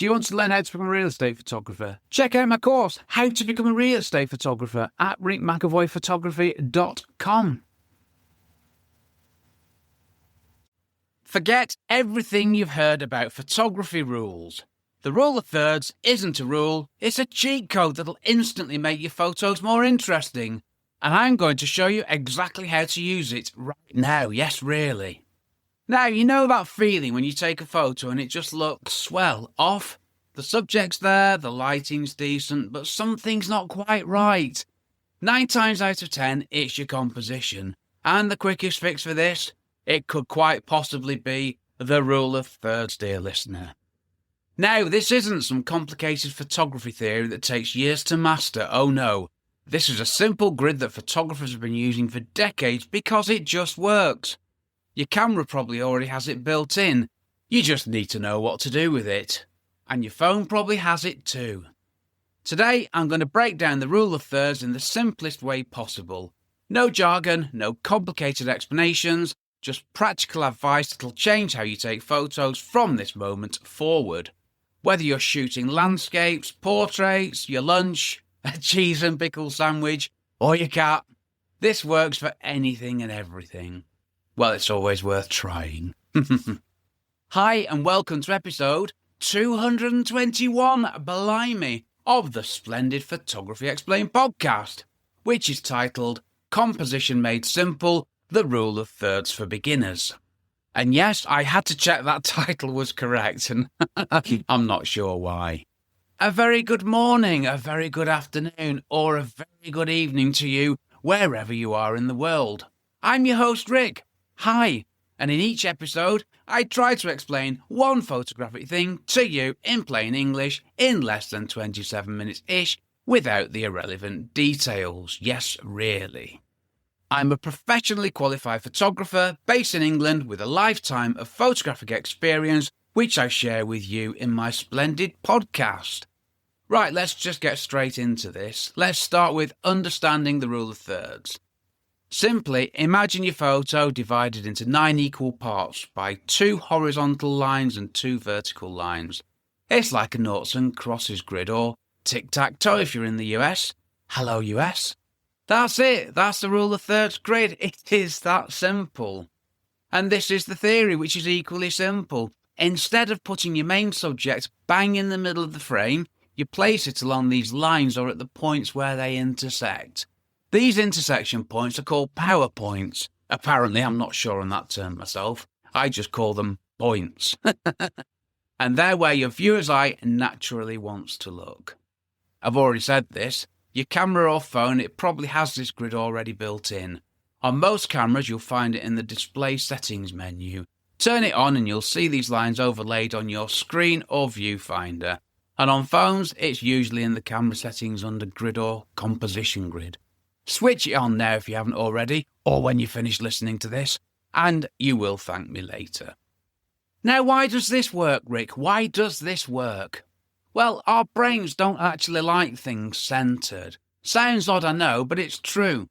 Do you want to learn how to become a real estate photographer? Check out my course, How to Become a Real Estate Photographer, at McEvoyphotography.com. Forget everything you've heard about photography rules. The rule of thirds isn't a rule, it's a cheat code that'll instantly make your photos more interesting. And I'm going to show you exactly how to use it right now, yes really. Now, you know that feeling when you take a photo and it just looks, well, off? The subject's there, the lighting's decent, but something's not quite right. 9 times out of 10, it's your composition. And the quickest fix for this? It could quite possibly be the rule of thirds, dear listener. Now, this isn't some complicated photography theory that takes years to master, oh no. This is a simple grid that photographers have been using for decades because it just works. Your camera probably already has it built in. You just need to know what to do with it. And your phone probably has it too. Today, I'm going to break down the rule of thirds in the simplest way possible. No jargon, no complicated explanations, just practical advice that'll change how you take photos from this moment forward. Whether you're shooting landscapes, portraits, your lunch, a cheese and pickle sandwich, or your cat, this works for anything and everything. Well, it's always worth trying. Hi, and welcome to episode 221, blimey, of the Splendid Photography Explained podcast, which is titled Composition Made Simple, the Rule of Thirds for Beginners. And yes, I had to check that title was correct, and I'm not sure why. A very good morning, a very good afternoon, or a very good evening to you, wherever you are in the world. I'm your host, Rick. Hi, and in each episode, I try to explain one photographic thing to you in plain English in less than 27 minutes-ish without the irrelevant details. Yes, really. I'm a professionally qualified photographer based in England with a lifetime of photographic experience which I share with you in my splendid podcast. Right, let's just get straight into this. Let's start with understanding the rule of thirds. Simply, imagine your photo divided into 9 equal parts by 2 horizontal lines and 2 vertical lines. It's like a noughts and crosses grid, or tic-tac-toe if you're in the US. Hello, US. That's it. That's the rule of thirds grid. It is that simple. And this is the theory, which is equally simple. Instead of putting your main subject bang in the middle of the frame, you place it along these lines or at the points where they intersect. These intersection points are called power points. Apparently, I'm not sure on that term myself. I just call them points. And they're where your viewer's eye naturally wants to look. I've already said this. Your camera or phone, it probably has this grid already built in. On most cameras, you'll find it in the display settings menu. Turn it on and you'll see these lines overlaid on your screen or viewfinder. And on phones, it's usually in the camera settings under grid or composition grid. Switch it on now if you haven't already, or when you finish listening to this, and you will thank me later. Now, why does this work, Rick? Why does this work? Well, our brains don't actually like things centred. Sounds odd, I know, but it's true.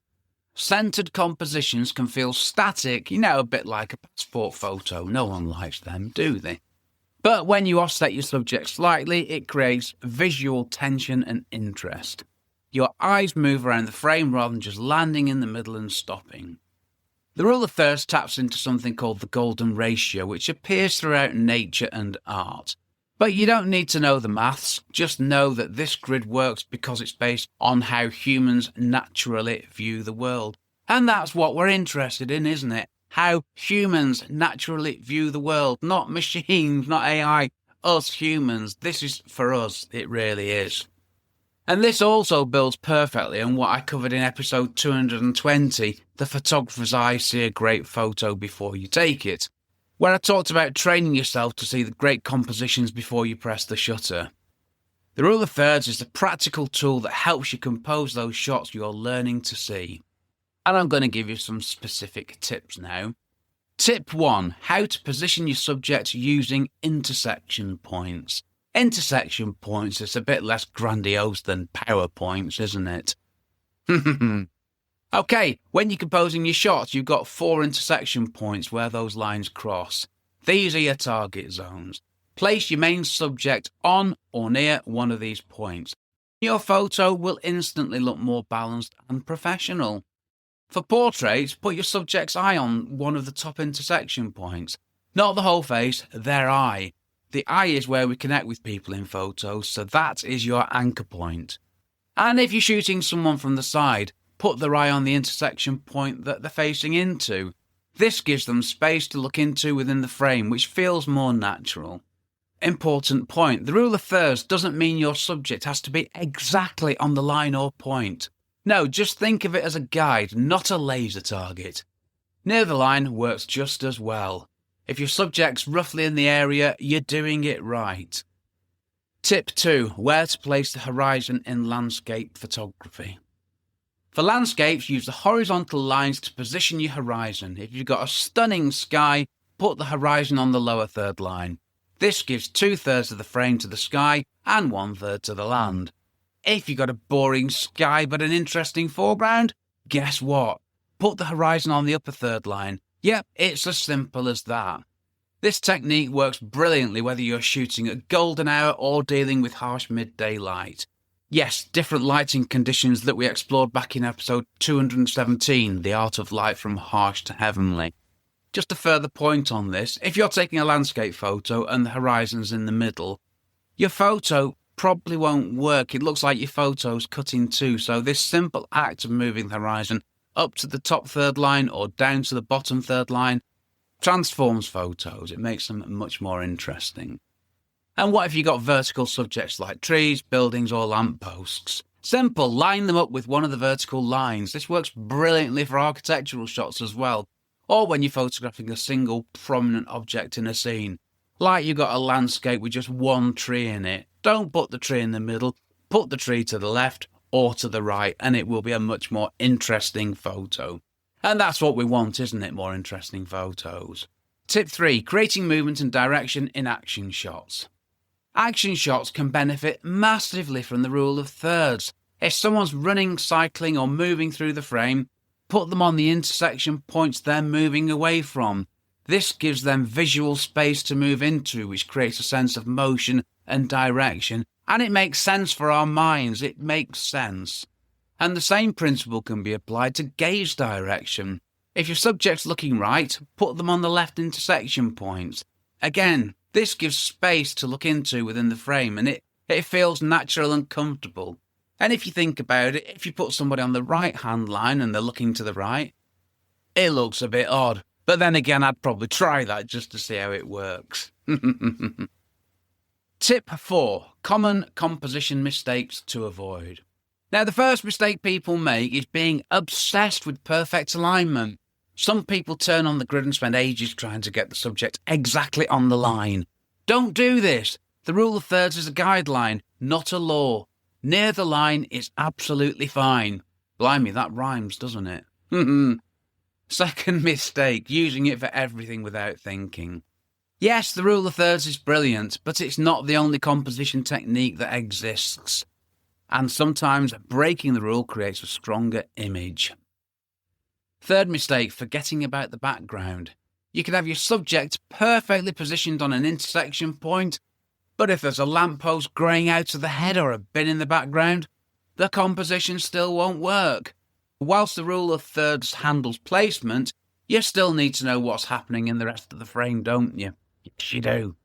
Centred compositions can feel static, a bit like a passport photo. No one likes them, do they? But when you offset your subject slightly, it creates visual tension and interest. Your eyes move around the frame rather than just landing in the middle and stopping. The rule of thirds taps into something called the golden ratio, which appears throughout nature and art. But you don't need to know the maths, just know that this grid works because it's based on how humans naturally view the world. And that's what we're interested in, isn't it? How humans naturally view the world, not machines, not AI, us humans. This is for us, it really is. And this also builds perfectly on what I covered in episode 220, The Photographer's Eye, See a Great Photo Before You Take It, where I talked about training yourself to see the great compositions before you press the shutter. The rule of thirds is the practical tool that helps you compose those shots you're learning to see. And I'm going to give you some specific tips now. Tip 1, how to position your subject using intersection points. Intersection points is a bit less grandiose than PowerPoints, isn't it? Okay, when you're composing your shots, you've got 4 intersection points where those lines cross. These are your target zones. Place your main subject on or near one of these points. Your photo will instantly look more balanced and professional. For portraits, put your subject's eye on one of the top intersection points. Not the whole face, their eye. The eye is where we connect with people in photos, so that is your anchor point. And if you're shooting someone from the side, put their eye on the intersection point that they're facing into. This gives them space to look into within the frame, which feels more natural. Important point, the rule of thirds doesn't mean your subject has to be exactly on the line or point. No, just think of it as a guide, not a laser target. Near the line works just as well. If your subject's roughly in the area, you're doing it right. Tip 2. Where to place the horizon in landscape photography. For landscapes, use the horizontal lines to position your horizon. If you've got a stunning sky, put the horizon on the lower third line. This gives 2/3 of the frame to the sky and 1/3 to the land. If you've got a boring sky but an interesting foreground, guess what? Put the horizon on the upper third line. Yep, it's as simple as that. This technique works brilliantly whether you're shooting at golden hour or dealing with harsh midday light. Yes, different lighting conditions that we explored back in episode 217, The Art of Light from Harsh to Heavenly. Just a further point on this, if you're taking a landscape photo and the horizon's in the middle, your photo probably won't work. It looks like your photo's cut in two, so this simple act of moving the horizon up to the top third line or down to the bottom third line transforms photos. It makes them much more interesting. And what if you got vertical subjects like trees, buildings or lampposts? Simple, line them up with one of the vertical lines. This works brilliantly for architectural shots as well, or when you're photographing a single prominent object in a scene. Like you've got a landscape with just one tree in it. Don't put the tree in the middle, put the tree to the left or to the right, and it will be a much more interesting photo. And that's what we want, isn't it? More interesting photos. Tip 3. Creating movement and direction in action shots. Action shots can benefit massively from the rule of thirds. If someone's running, cycling or moving through the frame, put them on the intersection points they're moving away from. This gives them visual space to move into, which creates a sense of motion and direction, and it makes sense for our minds. It makes sense. And the same principle can be applied to gaze direction. If your subject's looking right, put them on the left intersection points. Again, this gives space to look into within the frame, and it feels natural and comfortable. And if you think about it, if you put somebody on the right-hand line and they're looking to the right, it looks a bit odd. But then again, I'd probably try that just to see how it works. Tip 4. Common composition mistakes to avoid. Now, the first mistake people make is being obsessed with perfect alignment. Some people turn on the grid and spend ages trying to get the subject exactly on the line. Don't do this. The rule of thirds is a guideline, not a law. Near the line is absolutely fine. Blimey, that rhymes, doesn't it? Second mistake, using it for everything without thinking. Yes, the rule of thirds is brilliant, but it's not the only composition technique that exists. And sometimes breaking the rule creates a stronger image. Third mistake, forgetting about the background. You can have your subject perfectly positioned on an intersection point, but if there's a lamppost greying out of the head or a bin in the background, the composition still won't work. Whilst the rule of thirds handles placement, you still need to know what's happening in the rest of the frame, don't you? Yes, you do.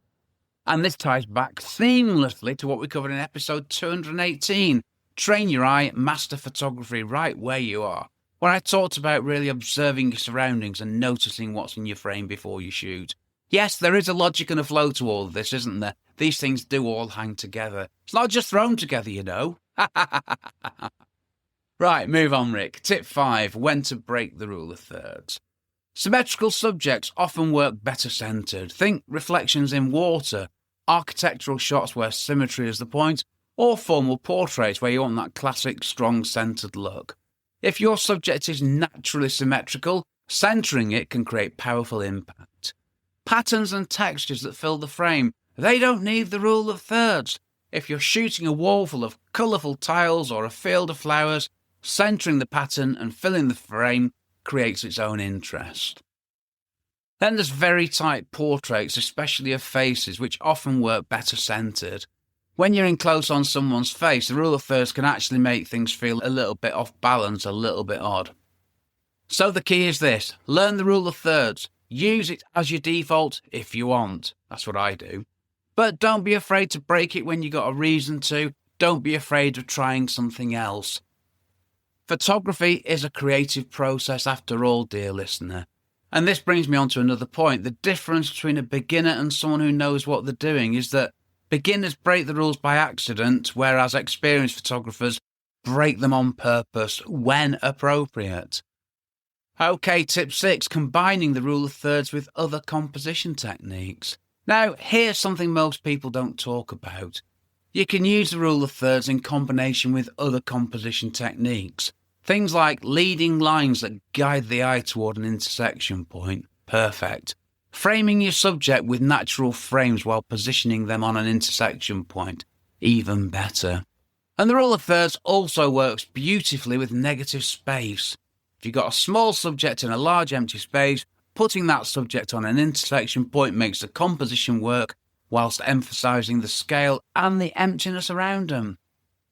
And this ties back seamlessly to what we covered in episode 218, Train Your Eye, Master Photography Right Where You Are, where I talked about really observing your surroundings and noticing what's in your frame before you shoot. Yes, there is a logic and a flow to all of this, isn't there? These things do all hang together. It's not just thrown together, you know. Right, move on, Rick. Tip 5, when to break the rule of thirds. Symmetrical subjects often work better centred. Think reflections in water, architectural shots where symmetry is the point, or formal portraits where you want that classic strong centred look. If your subject is naturally symmetrical, centering it can create powerful impact. Patterns and textures that fill the frame, they don't need the rule of thirds. If you're shooting a wall full of colourful tiles or a field of flowers, centering the pattern and filling the frame creates its own interest. Then there's very tight portraits, especially of faces, which often work better centered. When you're in close on someone's face, the rule of thirds can actually make things feel a little bit off balance, a little bit odd. So the key is this: learn the rule of thirds. Use it as your default if you want. That's what I do. But don't be afraid to break it when you got a reason to. Don't be afraid of trying something else. Photography is a creative process after all, dear listener. And this brings me on to another point. The difference between a beginner and someone who knows what they're doing is that beginners break the rules by accident, whereas experienced photographers break them on purpose when appropriate. Okay, tip 6, combining the rule of thirds with other composition techniques. Now, here's something most people don't talk about. You can use the rule of thirds in combination with other composition techniques. Things like leading lines that guide the eye toward an intersection point. Perfect. Framing your subject with natural frames while positioning them on an intersection point. Even better. And the rule of thirds also works beautifully with negative space. If you've got a small subject in a large empty space, putting that subject on an intersection point makes the composition work whilst emphasising the scale and the emptiness around them.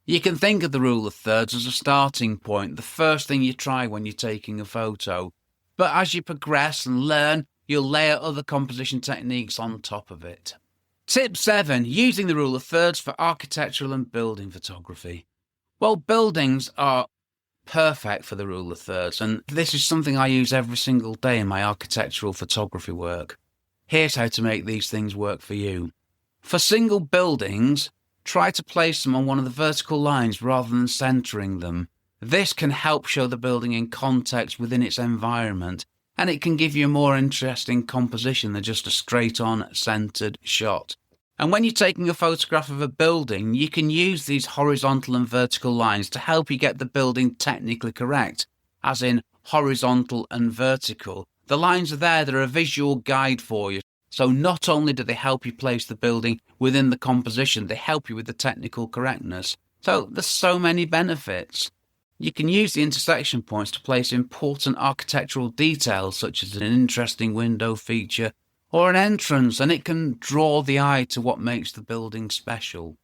You can think of the rule of thirds as a starting point, the first thing you try when you're taking a photo. But as you progress and learn, you'll layer other composition techniques on top of it. Tip 7, using the rule of thirds for architectural and building photography. Well, buildings are perfect for the rule of thirds, and this is something I use every single day in my architectural photography work. Here's how to make these things work for you. For single buildings, try to place them on one of the vertical lines rather than centering them. This can help show the building in context within its environment, and it can give you a more interesting composition than just a straight-on centered shot. And when you're taking a photograph of a building, you can use these horizontal and vertical lines to help you get the building technically correct, as in horizontal and vertical. The lines are there, they're a visual guide for you. So not only do they help you place the building within the composition, they help you with the technical correctness. So there's so many benefits. You can use the intersection points to place important architectural details such as an interesting window feature or an entrance, and it can draw the eye to what makes the building special.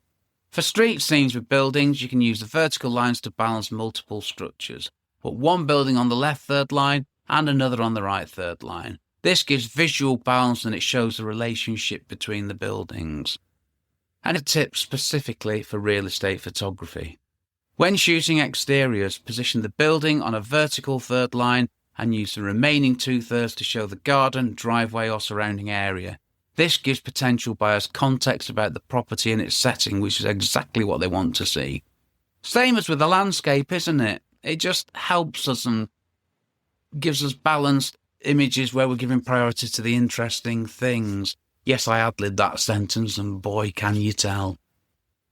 For street scenes with buildings, you can use the vertical lines to balance multiple structures. Put one building on the left third line and another on the right third line. This gives visual balance and it shows the relationship between the buildings. And a tip specifically for real estate photography. When shooting exteriors, position the building on a vertical third line and use the remaining 2/3 to show the garden, driveway or surrounding area. This gives potential buyers context about the property and its setting, which is exactly what they want to see. Same as with the landscape, isn't it? It just helps us and gives us balanced images where we're giving priority to the interesting things. Yes, I ad-libbed that sentence, and boy, can you tell.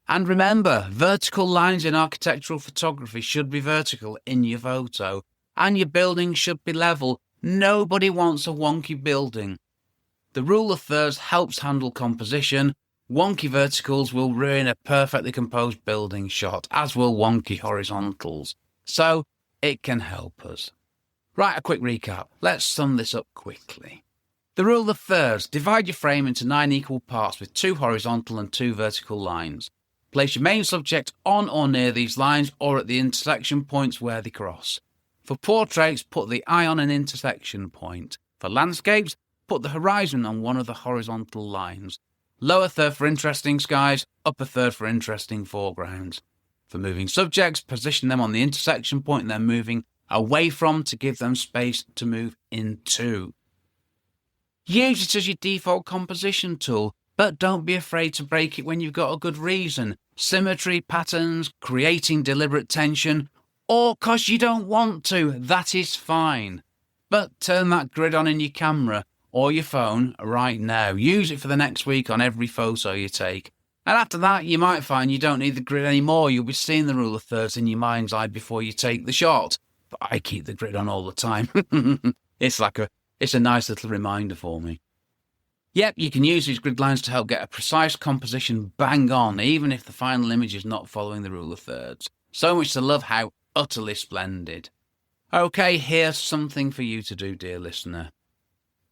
And remember, vertical lines in architectural photography should be vertical in your photo, and your building should be level. Nobody wants a wonky building. The rule of thirds helps handle composition. Wonky verticals will ruin a perfectly composed building shot, as will wonky horizontals. So, it can help us. Right, a quick recap. Let's sum this up quickly. The rule of thirds: divide your frame into 9 equal parts with 2 horizontal and 2 vertical lines. Place your main subject on or near these lines or at the intersection points where they cross. For portraits, put the eye on an intersection point. For landscapes, put the horizon on one of the horizontal lines. Lower third for interesting skies, upper third for interesting foregrounds. For moving subjects, position them on the intersection point and then moving away from to give them space to move into. Use it as your default composition tool, but don't be afraid to break it when you've got a good reason. Symmetry, patterns, creating deliberate tension, or because you don't want to, that is fine. But turn that grid on in your camera or your phone right now. Use it for the next week on every photo you take. And after that, you might find you don't need the grid anymore. You'll be seeing the rule of thirds in your mind's eye before you take the shot. But I keep the grid on all the time. It's a nice little reminder for me. Yep, you can use these grid lines to help get a precise composition bang on, even if the final image is not following the rule of thirds. So much to love, how utterly splendid. Okay, here's something for you to do, dear listener.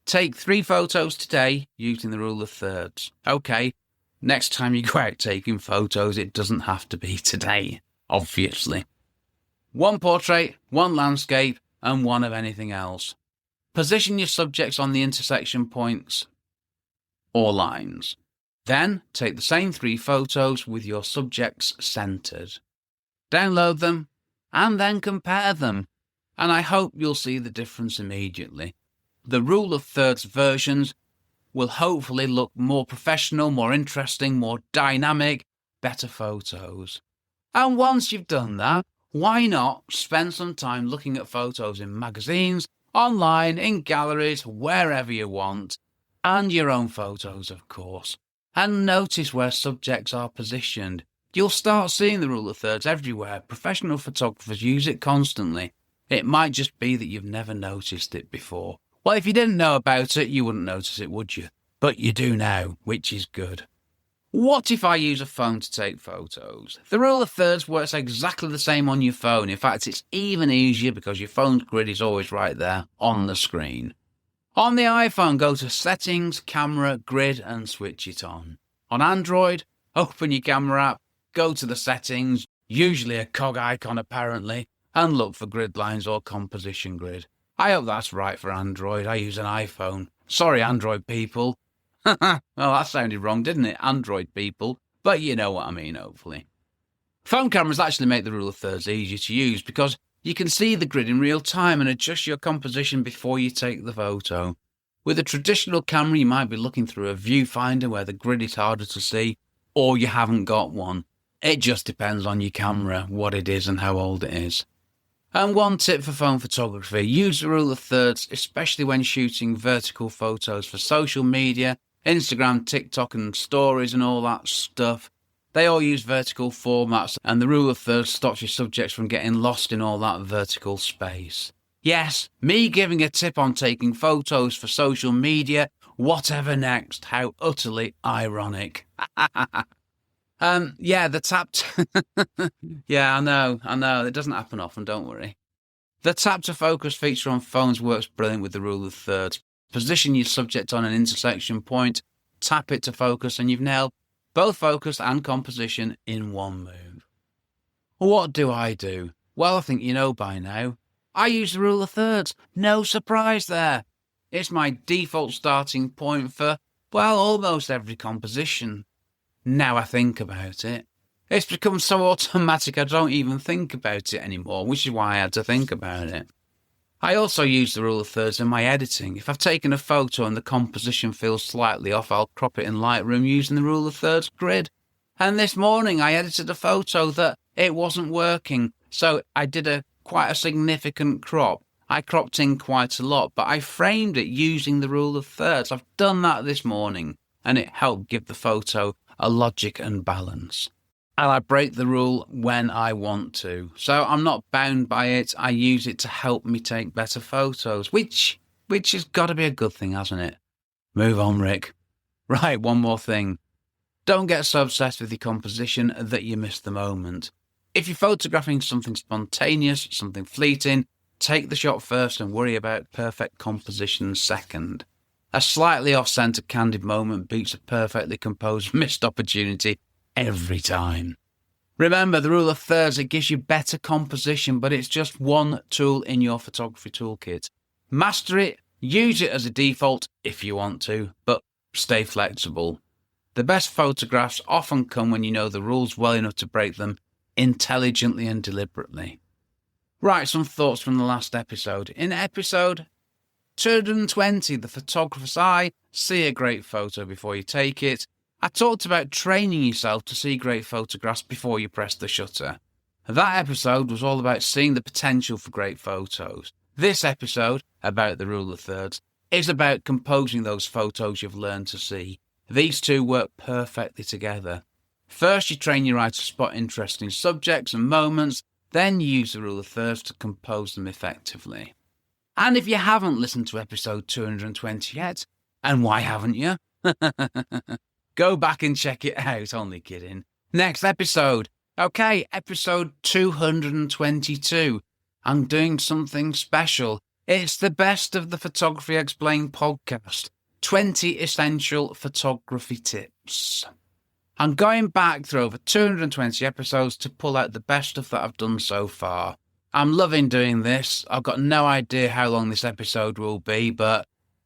Take 3 photos today using the rule of thirds. Okay, next time you go out taking photos, it doesn't have to be today, obviously. 1 portrait, 1 landscape, and 1 of anything else. Position your subjects on the intersection points or lines. Then take the same 3 photos with your subjects centered. Download them and then compare them, and I hope you'll see the difference immediately. The rule of thirds versions will hopefully look more professional, more interesting, more dynamic, better photos. And once you've done that, why not spend some time looking at photos in magazines, online, in galleries, wherever you want, and your own photos, of course, and notice where subjects are positioned. You'll start seeing the rule of thirds everywhere. Professional photographers use it constantly. It might just be that you've never noticed it before. Well, if you didn't know about it, you wouldn't notice it, would you? But you do now, which is good. What if I use a phone to take photos? The rule of thirds works exactly the same on your phone. In fact, it's even easier because your phone's grid is always right there on the screen. On the iPhone, go to Settings, Camera, Grid, and switch it on. On Android, open your camera app, go to the settings, usually a cog icon apparently, and look for grid lines or composition grid. I hope that's right for Android. I use an iPhone. Sorry, Android people. Well, that sounded wrong, didn't it? Android people. But you know what I mean, hopefully. Phone cameras actually make the rule of thirds easier to use because you can see the grid in real time and adjust your composition before you take the photo. With a traditional camera, you might be looking through a viewfinder where the grid is harder to see, or you haven't got one. It just depends on your camera, what it is and how old it is. And one tip for phone photography, use the rule of thirds, especially when shooting vertical photos for social media, Instagram, TikTok and stories and all that stuff. They all use vertical formats and the rule of thirds stops your subjects from getting lost in all that vertical space. Yes, me giving a tip on taking photos for social media, whatever next, how utterly ironic. The tapped... Yeah, I know, it doesn't happen often, don't worry. The tap to focus feature on phones works brilliant with the rule of thirds. Position your subject on an intersection point, tap it to focus, and you've nailed both focus and composition in one move. What do I do? Well, I think you know by now. I use the rule of thirds. No surprise there. It's my default starting point for, well, almost every composition. Now I think about it. It's become so automatic I don't even think about it anymore, which is why I had to think about it. I also use the rule of thirds in my editing. If I've taken a photo and the composition feels slightly off, I'll crop it in Lightroom using the rule of thirds grid. And this morning I edited a photo that it wasn't working, so I did quite a significant crop. I cropped in quite a lot, but I framed it using the rule of thirds. I've done that this morning, and it helped give the photo a logic and balance. And I break the rule when I want to. So I'm not bound by it. I use it to help me take better photos, which has got to be a good thing, hasn't it? Move on, Rick. Right, one more thing. Don't get so obsessed with your composition that you miss the moment. If you're photographing something spontaneous, something fleeting, take the shot first and worry about perfect composition second. A slightly off-centre candid moment beats a perfectly composed missed opportunity every time. Remember, the rule of thirds, it gives you better composition, but it's just one tool in your photography toolkit. Master it, use it as a default if you want to, but stay flexible. The best photographs often come when you know the rules well enough to break them intelligently and deliberately. Right, some thoughts from the last episode. In episode 220, The Photographer's Eye, see a great photo before you take it. I talked about training yourself to see great photographs before you press the shutter. That episode was all about seeing the potential for great photos. This episode, about the rule of thirds, is about composing those photos you've learned to see. These two work perfectly together. First, you train your eye to spot interesting subjects and moments, then you use the rule of thirds to compose them effectively. And if you haven't listened to episode 220 yet, and why haven't you? Go back and check it out, only kidding. Next episode. Okay, episode 222. I'm doing something special. It's the Best of the Photography Explained podcast. 20 essential photography tips. I'm going back through over 220 episodes to pull out the best stuff that I've done so far. I'm loving doing this. I've got no idea how long this episode will be, but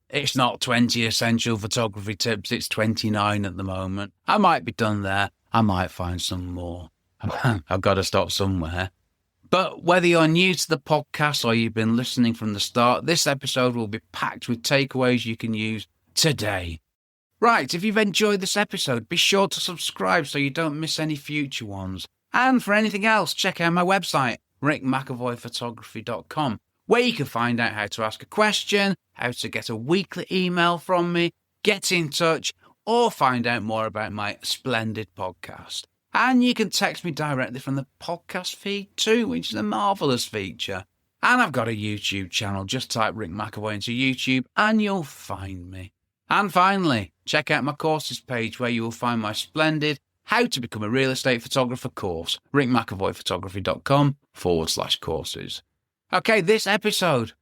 it's not 20 essential photography tips, it's 29 at the moment. I might be done there. I might find some more. I've got to stop somewhere. But whether you're new to the podcast or you've been listening from the start, this episode will be packed with takeaways you can use today. Right, if you've enjoyed this episode, be sure to subscribe so you don't miss any future ones. And for anything else, check out my website, McEvoyphotography.com, where you can find out how to ask a question, how to get a weekly email from me, get in touch, or find out more about my splendid podcast. And you can text me directly from the podcast feed too, which is a marvellous feature. And I've got a YouTube channel. Just type Rick McEvoy into YouTube and you'll find me. And finally, check out my courses page where you will find my splendid How to Become a Real Estate Photographer course, rickmcavoyphotography.com/courses. Okay, this episode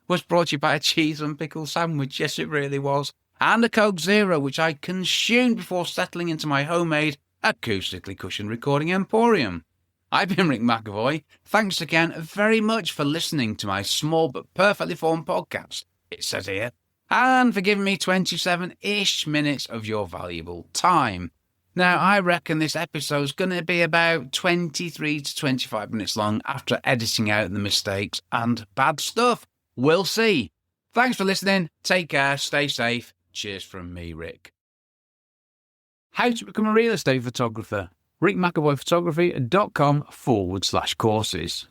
was brought to you by a cheese and pickle sandwich. Yes, it really was. And a Coke Zero, which I consumed before settling into my homemade acoustically cushioned recording emporium. I've been Rick McEvoy. Thanks again very much for listening to my small but perfectly formed podcast, it says here, and for giving me 27-ish minutes of your valuable time. Now, I reckon this episode's going to be about 23 to 25 minutes long after editing out the mistakes and bad stuff. We'll see. Thanks for listening. Take care. Stay safe. Cheers from me, Rick. How to Become a Real Estate Photographer. rickmcavoyphotography.com/courses.